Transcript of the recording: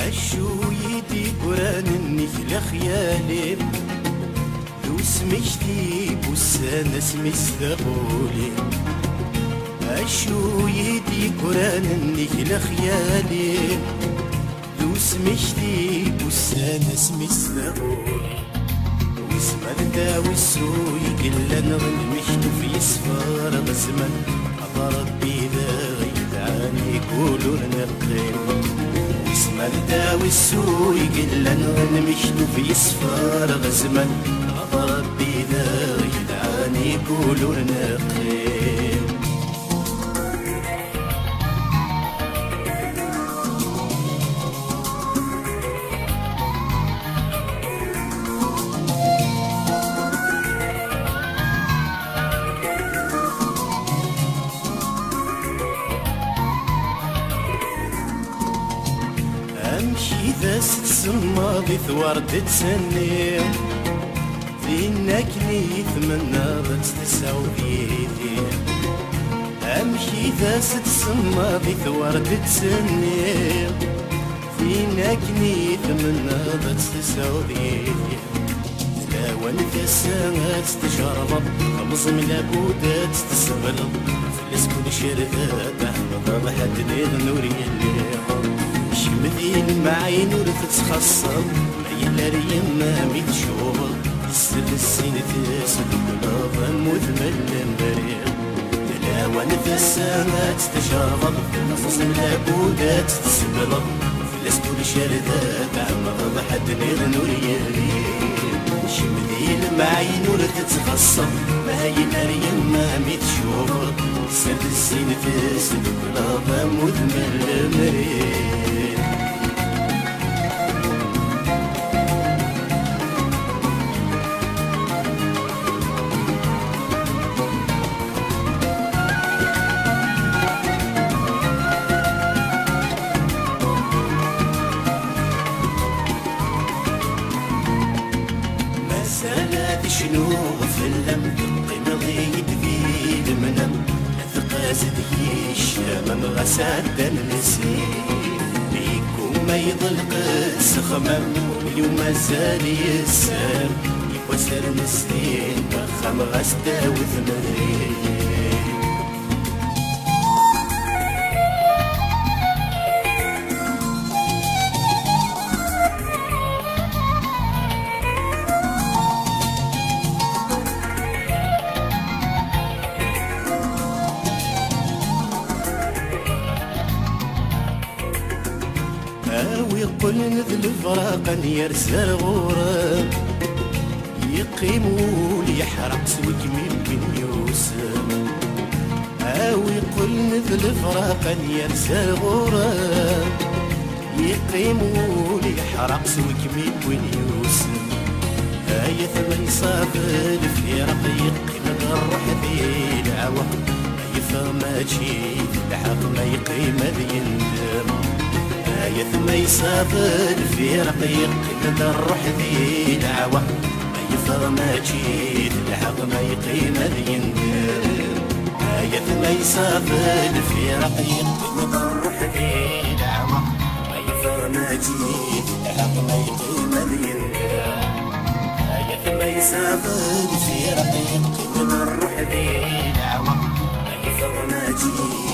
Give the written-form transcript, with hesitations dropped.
أشو يدي قران النخلة خيالي لو سمشتي بوسان اسمي استغولي أشو يدي قران النخلة خيالي لو سمشتي بوسان اسمي استغولي واسم الدا والسوي قلا نغنمشتو في صفار غزمن ربي ذا يدعاني يقولوا نقيم واسم الدا والسوي قلا نغنمشتو في صفار غزمن ربي ذا يدعاني يقولوا نقيم أمشي ذا ست سماضي ثوارد تسني فينك نيث من ناضت تساويتي أمشي ذا ست سماضي ثوارد تسني فينك نيث من ناضت تساويتي لا وانت الساعات تجرب خمس من العبودات تسبلط فلس كل شركات أحمد ضحت ليل نوري الليل شمذين معي نور تتخصم عيال ريما ميت شغل تسر السين تسد بلاظا مثمل مريض لا وانت الساعات تجرب نفصل العبودات تسبلط فلس كل شردات عمر ضحت ليل نور يريد شمذين معي نور تتخصم عيال ريما ميت شغل تسر السين تسد بلاظا مثمل مريض شنو فلم قمضي تبيد منم ثقازد الشام غساد النسيم بيكم ما يضل قس خمم اليوم مازال يسام يوسر السنين خم غسدا وثمرين ويقول نذل فراقا يرسل غراب يقيموا لي يحرق سوك من بن يوسف ويقول نذل فراقا يرسل غراب يقيموا لي يحرق سوك من بن يوسف آية ثمن صابر في رقيق من الروح ذي العوق يفهم جيد الحق ما يقيم ذي يندم آية ما يصابر في رقيق من الروح ذي العوى ما يفهم جيد الحق ما يقيم ذي يندم آية ما يصابر في رقيق من الروح ذي العوى ما يفهم جيد الحق ما يقيم ذي يندم آية ما يصابر في رقيق من الروح ذي العوى ما يفهم جيد